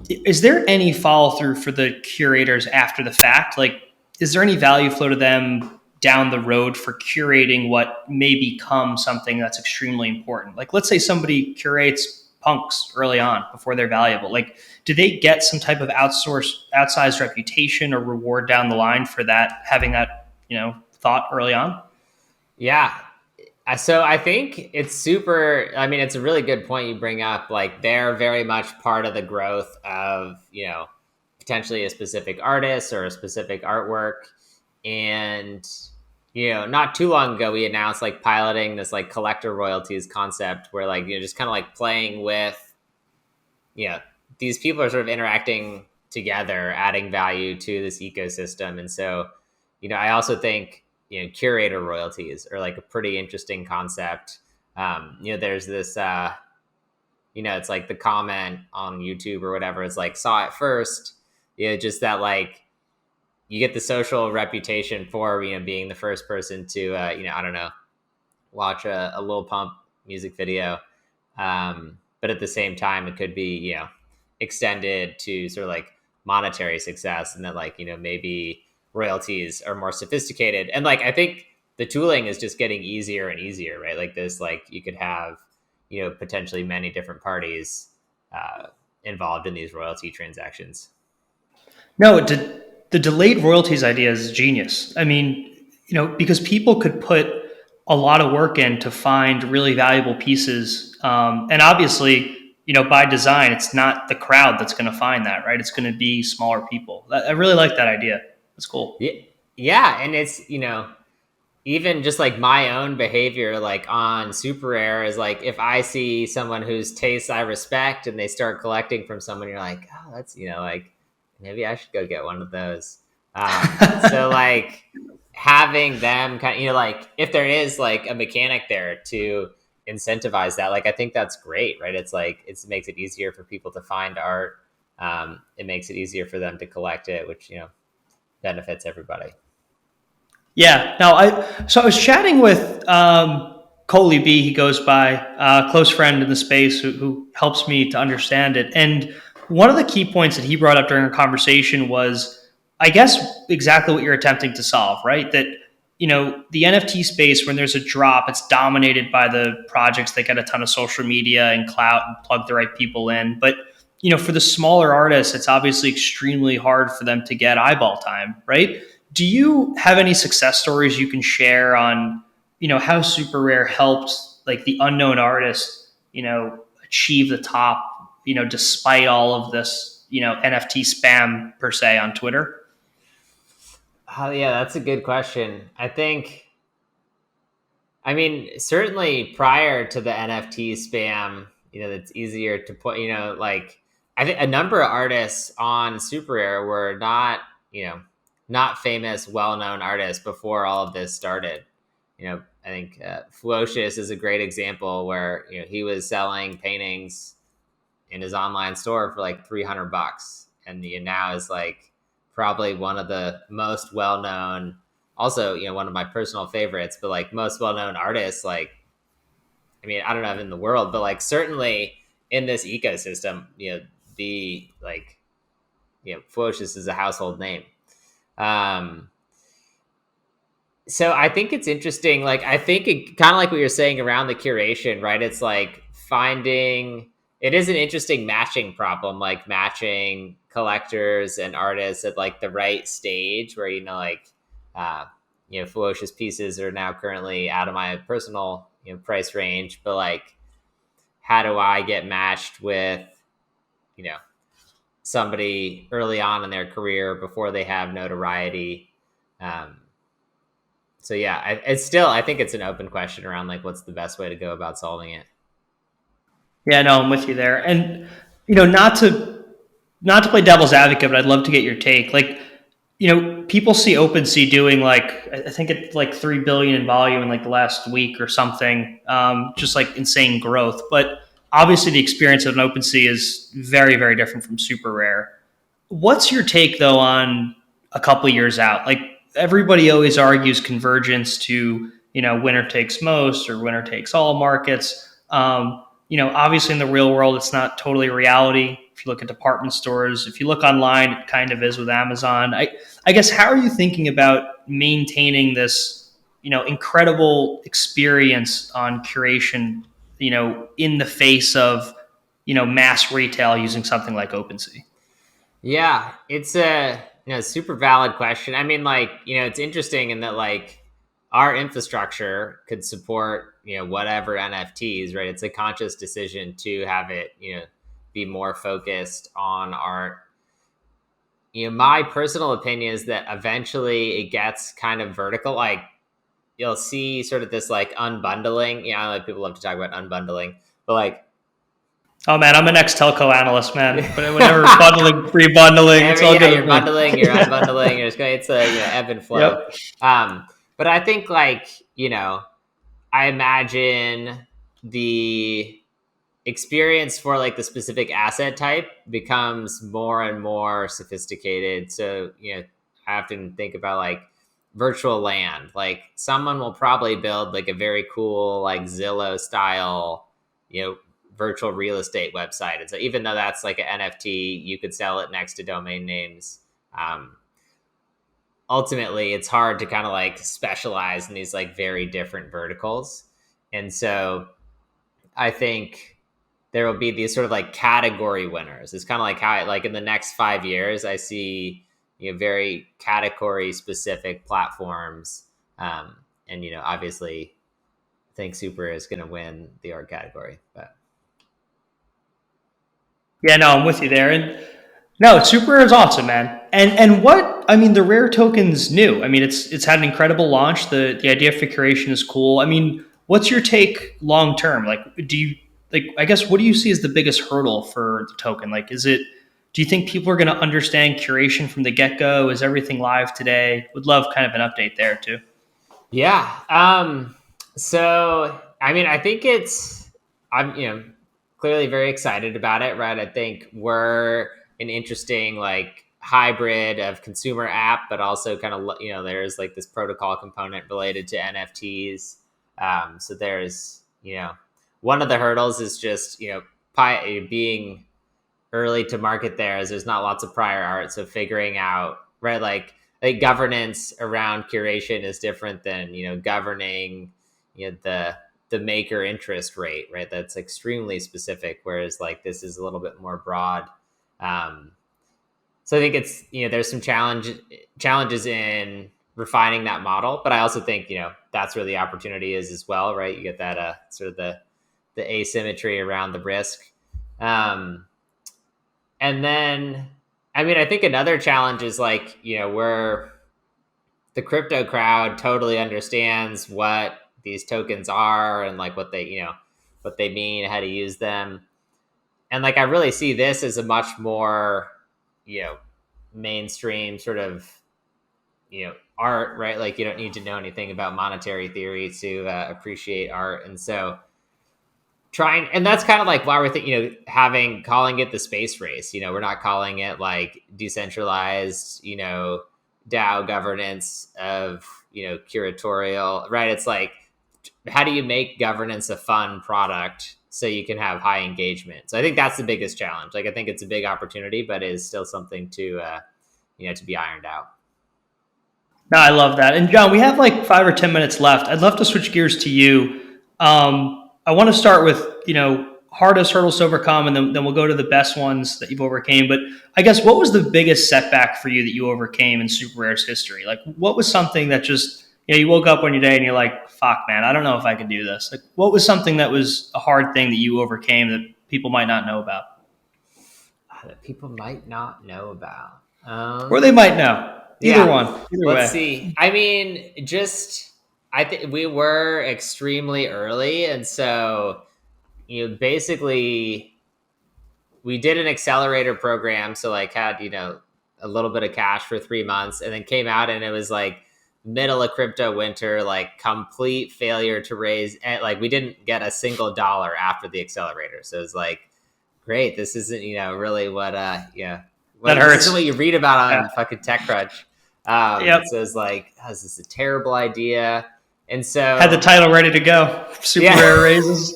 is there any follow through for the curators after the fact? Like, is there any value flow to them down the road for curating what may become something that's extremely important? Like, let's say somebody curates punks early on before they're valuable. Like, do they get some type of outsized reputation or reward down the line for that, having that, thought early on? Yeah. So I think it's super. I mean, it's a really good point you bring up. Like, they're very much part of the growth of potentially a specific artist or a specific artwork. And not too long ago, we announced like piloting this like collector royalties concept, where like just kind of like playing with these people are sort of interacting together, adding value to this ecosystem. And so I also think curator royalties are like a pretty interesting concept. There's this, it's like the comment on YouTube or whatever. It's like saw it first. Just that like you get the social reputation for being the first person to I don't know, watch a Lil Pump music video. But at the same time, it could be extended to sort of like monetary success, and that like maybe royalties are more sophisticated, and like I think the tooling is just getting easier and easier, right? Like this, like you could have potentially many different parties involved in these royalty transactions. No, the delayed royalties idea is genius. I mean, because people could put a lot of work in to find really valuable pieces, and obviously, by design, it's not the crowd that's going to find that, right? It's going to be smaller people. I really like that idea. That's cool. Yeah, yeah, and it's even just like my own behavior like on SuperRare is like if I see someone whose tastes I respect and they start collecting from someone, you're like, oh, that's like maybe I should go get one of those. So like having them kind of like if there is like a mechanic there to incentivize that, like I think that's great, right? It's like it makes it easier for people to find art. It makes it easier for them to collect it, which benefits everybody. Yeah. Now, I was chatting with Coley B. He goes by a close friend in the space who helps me to understand it. And one of the key points that he brought up during our conversation was, I guess, exactly what you're attempting to solve, right? That the NFT space, when there's a drop, it's dominated by the projects that get a ton of social media and clout and plug the right people in. But for the smaller artists, it's obviously extremely hard for them to get eyeball time, right? Do you have any success stories you can share on, how Super Rare helped like the unknown artist, achieve the top, despite all of this, NFT spam per se on Twitter? Oh yeah, that's a good question. I mean, certainly prior to the NFT spam, it's easier to put, like I think a number of artists on SuperRare were not famous, well-known artists before all of this started. I think Flocious is a great example where he was selling paintings in his online store for like $300, and now is like probably one of the most well-known, also one of my personal favorites, but like most well-known artists, like I mean I don't know if in the world, but like certainly in this ecosystem, the like Flocious is a household name. um so I think it's interesting, like I think it kind of like what you're saying around the curation, right? It's like finding, it is an interesting matching problem, like matching collectors and artists at like the right stage where uh Ferocious pieces are now currently out of my personal price range, but like how do I get matched with you know somebody early on in their career before they have notoriety? So yeah, I think it's an open question around like what's the best way to go about solving it. Yeah, no, I'm with you there. And not to play devil's advocate, but I'd love to get your take. Like, people see OpenSea doing like I think it's like 3 billion in volume in like the last week or something, just like insane growth. But obviously, the experience of an OpenSea is very, very different from Super Rare. What's your take though on a couple of years out? Like everybody always argues convergence to winner takes most or winner takes all markets. Obviously in the real world, it's not totally reality. If you look at department stores, if you look online, it kind of is with Amazon. I guess how are you thinking about maintaining this incredible experience on curation, in the face of mass retail using something like OpenSea? Yeah, it's a super valid question. I mean, like it's interesting in that like our infrastructure could support whatever NFTs, right? It's a conscious decision to have it be more focused on art. My personal opinion is that eventually it gets kind of vertical. Like you'll see sort of this like unbundling. Yeah, like people love to talk about unbundling, but like Oh man, I'm an ex telco analyst, man. But whenever bundling, free bundling, it's all yeah, good you're with me. bundling, you're unbundling, you're just going, it's a ebb and Yep. flow. But I think like I imagine the experience for like the specific asset type becomes more and more sophisticated. So, I often think about like virtual land. Like someone will probably build like a very cool, like Zillow style, virtual real estate website. And so even though that's like an NFT, you could sell it next to domain names. Ultimately, it's hard to kind of like specialize in these like very different verticals. And so I think there will be these sort of like category winners. It's kind of like how like in the next 5 years, I see very category specific platforms, and obviously, I think Super is going to win the art category. But Yeah, no, I'm with you there. And no, SuperRare is awesome, man. And what I mean, the rare token's new. I mean, it's had an incredible launch. The idea for curation is cool. I mean, what's your take long term? Like, do you like? I guess what do you see as the biggest hurdle for the token? Like, is it? Do you think people are going to understand curation from the get go? Is everything live today? Would love kind of an update there too. yeah, so I mean, I think I'm clearly very excited about it, right? I think we're an interesting like hybrid of consumer app, but also kind of there's like this protocol component related to NFTs. So there's one of the hurdles is just being early to market there, as there's not lots of prior art, so figuring out right like governance around curation is different than governing the maker interest rate, right? That's extremely specific, whereas like this is a little bit more broad. So I think it's there's some challenges in refining that model, but I also think that's where the opportunity is as well, right? You get that sort of the asymmetry around the risk. And then I mean, I think another challenge is like where the crypto crowd totally understands what these tokens are and like what they mean, how to use them. And like I really see this as a much more mainstream sort of art, right? Like you don't need to know anything about monetary theory to appreciate art. And so and that's kind of like why we're thinking calling it the space race. We're not calling it like decentralized DAO governance of curatorial, right? It's like, how do you make governance a fun product so you can have high engagement? So I think that's the biggest challenge. Like I think it's a big opportunity, but it is still something to to be ironed out. No, I love that. And John, we have like 5 or 10 minutes left. I'd love to switch gears to you. I want to start with hardest hurdles to overcome, and then we'll go to the best ones that you've overcame. But I guess what was the biggest setback for you that you overcame in SuperRare's history? Like, what was something that just you woke up one day and you're like, "Fuck, man, I don't know if I can do this." Like, what was something that was a hard thing that you overcame that people might not know about, that people might not know about, or they might know? Either one. Either Let's way. see. I mean, I think we were extremely early, and so basically we did an accelerator program. So like had a little bit of cash for 3 months, and then came out, and it was like middle of crypto winter, like complete failure to raise, and like we didn't get a single dollar after the accelerator. So it's like, great, this isn't really what that hurts. This is what you read about on fucking TechCrunch. Yep. So it's like, oh, is this a terrible idea? And so had the title ready to go. SuperRare raises.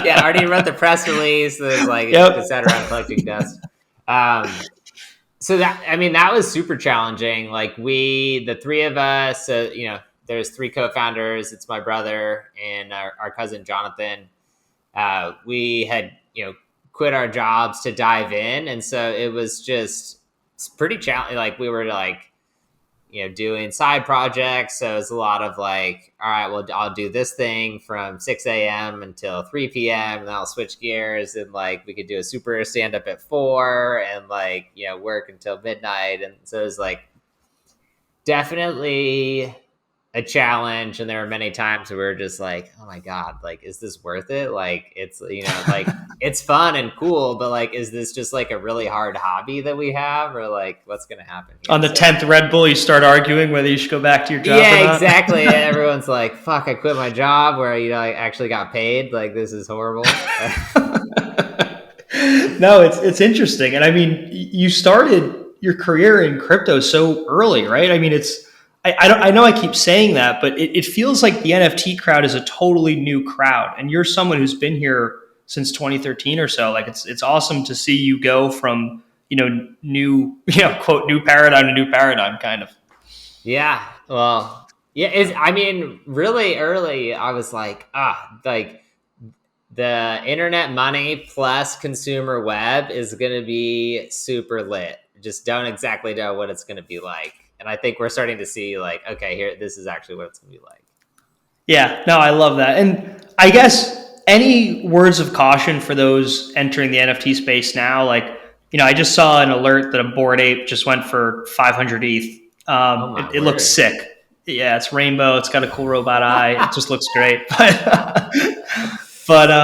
Yeah, already wrote the press release. There's like sat around collecting dust. So that was super challenging. Like the three of us, there's 3 co-founders. It's my brother and our cousin Jonathan. We had quit our jobs to dive in, and so it was just pretty challenging. Like we were like doing side projects, so it's a lot of like, all right, well, I'll do this thing from 6 a.m. until 3 p.m. and then I'll switch gears, and like we could do a super stand up at 4 and like work until midnight. And so it was like definitely a challenge, and there were many times where we were just like, oh my god, like, is this worth it? Like, it's, like, it's fun and cool, but like, is this just like a really hard hobby that we have, or like, what's gonna happen On here? the So 10th Red Bull, you start arguing whether you should go back to your job or yeah, not. exactly. Everyone's like, fuck, I quit my job where I actually got paid. Like, this is horrible. No, it's interesting, and I mean, you started your career in crypto so early, right? I mean, I know I keep saying that, but it feels like the NFT crowd is a totally new crowd, and you're someone who's been here since 2013 or so. Like, it's awesome to see you go from new quote new paradigm to new paradigm, kind of. Yeah. Well, yeah, I mean, really early, I was like the internet money plus consumer web is going to be super lit. Just don't exactly know what it's going to be like. And I think we're starting to see, like, okay, here, this is actually what it's going to be like. Yeah, no, I love that. And I guess any words of caution for those entering the NFT space now? Like, I just saw an alert that a Bored Ape just went for 500 ETH. Oh my It looks word. sick. Yeah, it's rainbow. It's got a cool robot eye. It just looks great. But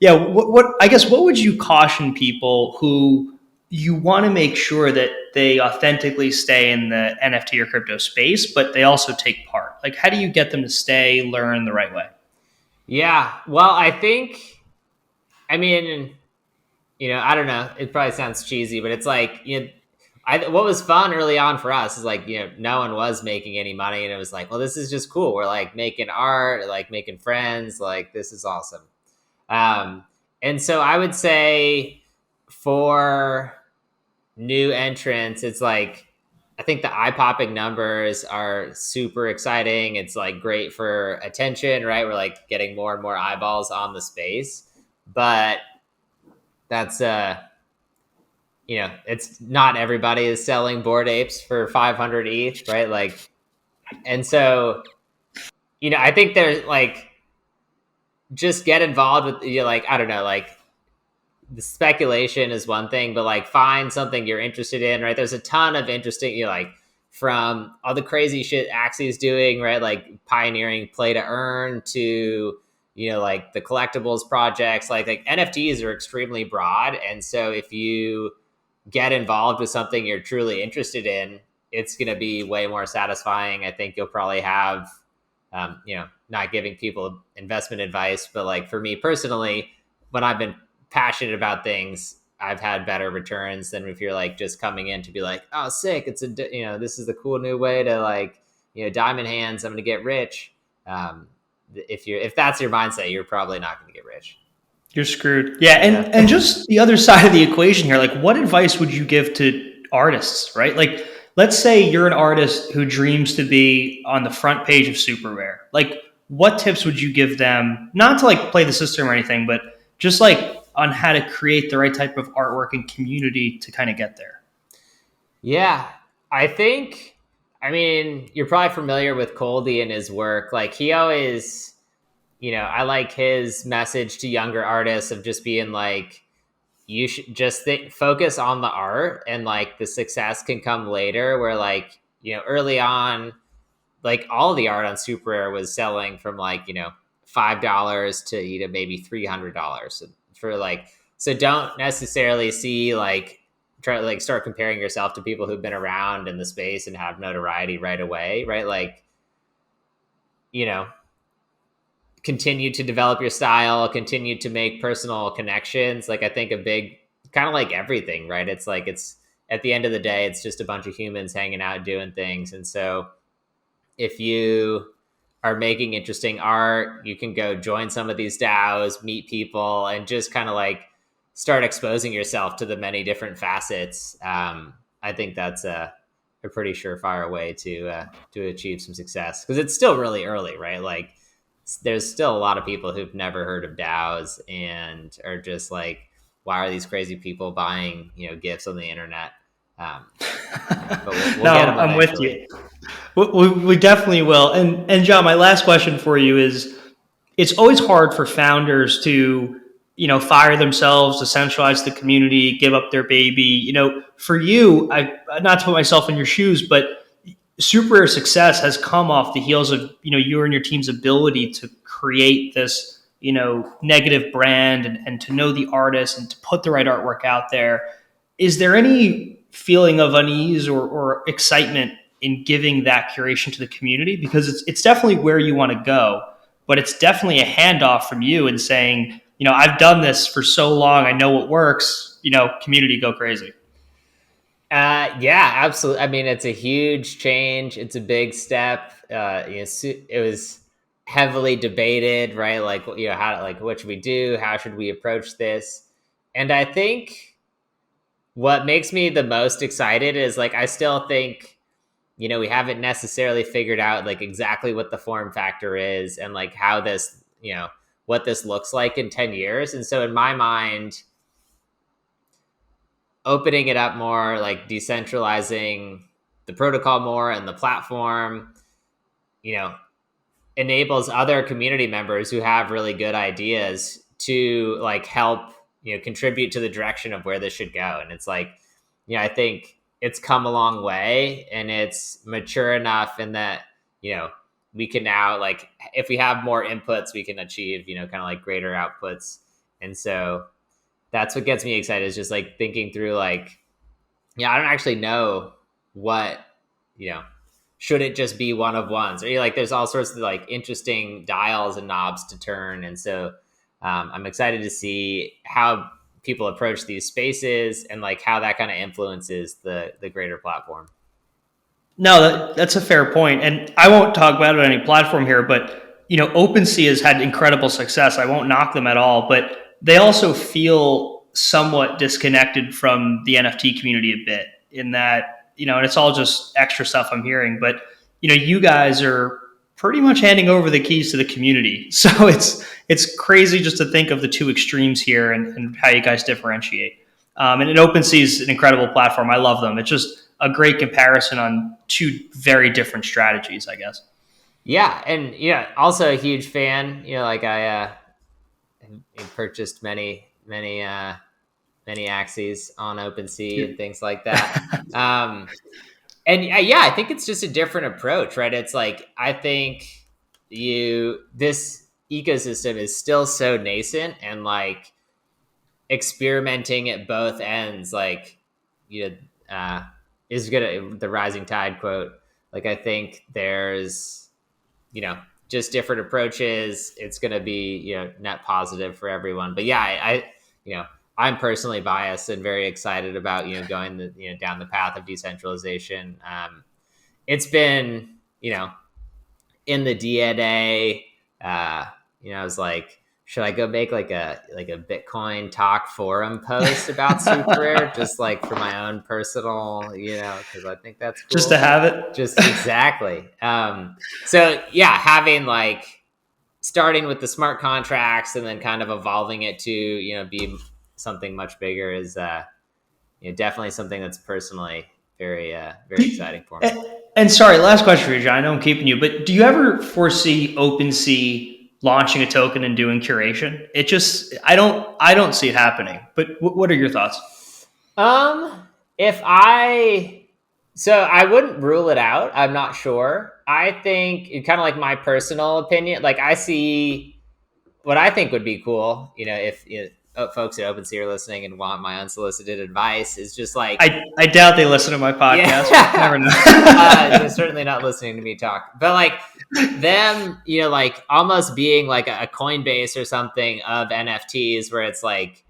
yeah, what I guess what would you caution people who you want to make sure that they authentically stay in the NFT or crypto space, but they also take part? Like, how do you get them to stay, learn the right way? Yeah. Well, I mean, I don't know. It probably sounds cheesy, but it's like, what was fun early on for us is like, no one was making any money, and it was like, well, this is just cool. We're like making art, like making friends, like this is awesome. Um, and so I would say for new entrants, it's like, I think the eye popping numbers are super exciting. It's like great for attention, right? We're like getting more and more eyeballs on the space, but that's it's not everybody is selling Bored Apes for 500 ETH, right? Like, and so, I think there's like, just get involved with, like, I don't know, like, the speculation is one thing, but like, find something you're interested in, right? There's a ton of interesting, like, from all the crazy shit Axie's doing, right? Like pioneering play to earn to, like the collectibles projects, like NFTs are extremely broad. And so if you get involved with something you're truly interested in, it's going to be way more satisfying. I think you'll probably have, not giving people investment advice, but like for me personally, when I've been passionate about things, I've had better returns than if you're like just coming in to be like, oh, sick. It's this is the cool new way to like, diamond hands. I'm going to get rich. If that's your mindset, you're probably not going to get rich. You're screwed. Yeah, Yeah. and just the other side of the equation here, like what advice would you give to artists, right? Like let's say you're an artist who dreams to be on the front page of SuperRare. Like what tips would you give them, not to like play the system or anything, but just like on how to create the right type of artwork and community to kind of get there? Yeah. I think, I mean, you're probably familiar with Coldy and his work. Like he always, I like his message to younger artists of just being like, you should just focus on the art, and like the success can come later, where like, early on, like all the art on SuperRare was selling from like, $5 to maybe $300 for like, so don't necessarily see like, try to like start comparing yourself to people who've been around in the space and have notoriety right away, right? Like, you know, continue to develop your style, continue to make personal connections. Like I think a big, kind of like everything, right? It's like, it's at the end of the day, it's just a bunch of humans hanging out doing things. And so if you are making interesting art, you can go join some of these DAOs, meet people, and just kind of like start exposing yourself to the many different facets. I think that's a pretty surefire way to achieve some success, because it's still really early, right? Like there's still a lot of people who've never heard of DAOs and are just like, why are these crazy people buying gifts on the internet? But we'll No, get them I'm with eventually. you. We definitely will. And John, my last question for you is: it's always hard for founders to fire themselves, to centralize the community, give up their baby. For you, I not to put myself in your shoes, but super rare success has come off the heels of, you and your team's ability to create this, negative brand, and to know the artist and to put the right artwork out there. Is there any feeling of unease or excitement in giving that curation to the community? Because it's definitely where you want to go, but it's definitely a handoff from you and saying, I've done this for so long, I know what works, community, go crazy. Yeah, absolutely. I mean, it's a huge change. It's a big step. It was heavily debated, right? Like, how, like, what should we do? How should we approach this? And I think what makes me the most excited is like, I still think, we haven't necessarily figured out like exactly what the form factor is and like how this, what this looks like in 10 years. And so in my mind, opening it up more, like decentralizing the protocol more and the platform, you know, enables other community members who have really good ideas to like help, contribute to the direction of where this should go. And it's like, I think it's come a long way and it's mature enough in that, we can now, like, if we have more inputs, we can achieve, kind of like greater outputs. And so that's what gets me excited, is just like thinking through like, I don't actually know what, should it just be one of ones, or like there's all sorts of like interesting dials and knobs to turn. And so I'm excited to see how people approach these spaces and like how that kind of influences the greater platform. No, that's a fair point. And I won't talk about it on any platform here, but OpenSea has had incredible success. I won't knock them at all, but they also feel somewhat disconnected from the NFT community a bit, in that, and it's all just extra stuff I'm hearing, but you guys are pretty much handing over the keys to the community. So it's crazy just to think of the two extremes here, and how you guys differentiate. And OpenSea is an incredible platform. I love them. It's just a great comparison on two very different strategies, I guess. Yeah, and also a huge fan. Like I purchased many axes on OpenSea and things like that. And yeah, I think it's just a different approach, right? It's like, I think this ecosystem is still so nascent, and like experimenting at both ends, like, is gonna, the rising tide quote. Like, I think there's, just different approaches. It's gonna be, net positive for everyone. But yeah, I'm personally biased and very excited about, going down the path of decentralization. It's been, in the DNA. I was like, should I go make like a Bitcoin talk forum post about SuperRare, just like for my own personal, because I think that's cool. Just to have it. Just exactly. So yeah, having like starting with the smart contracts and then kind of evolving it to, be something much bigger is definitely something that's personally very very exciting for me. And sorry, last question for you, John. I know I'm keeping you, but do you ever foresee OpenSea launching a token and doing curation? It just, I don't see it happening. But what are your thoughts? If I wouldn't rule it out. I'm not sure. I think it kind of like my personal opinion. Like, I see what I think would be cool, if folks at OpenSea are listening and want my unsolicited advice, is just like, I doubt they listen to my podcast. Yeah. Never know. They're certainly not listening to me talk, but like them, like almost being like a Coinbase or something of NFTs, where it's like,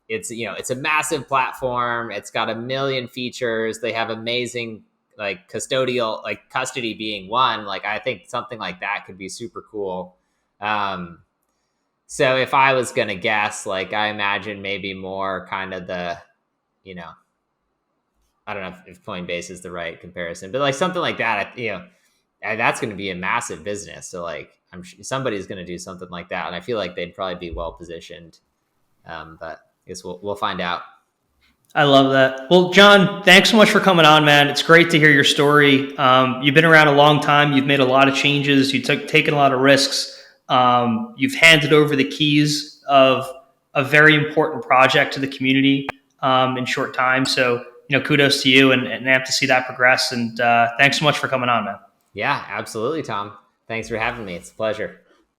it's a massive platform. It's got a million features. They have amazing like custodial, like custody being one. Like, I think something like that could be super cool. So if I was going to guess, like, I imagine maybe more kind of the, I don't know if Coinbase is the right comparison, but like something like that, that's going to be a massive business. So like, I'm sure somebody's going to do something like that. And I feel like they'd probably be well positioned. But I guess we'll find out. I love that. Well, John, thanks so much for coming on, man. It's great to hear your story. You've been around a long time. You've made a lot of changes. You've taken a lot of risks. You've handed over the keys of a very important project to the community in short time. So kudos to you, and have to see that progress. And thanks so much for coming on, man. Yeah, absolutely, Tom. Thanks for having me. It's a pleasure.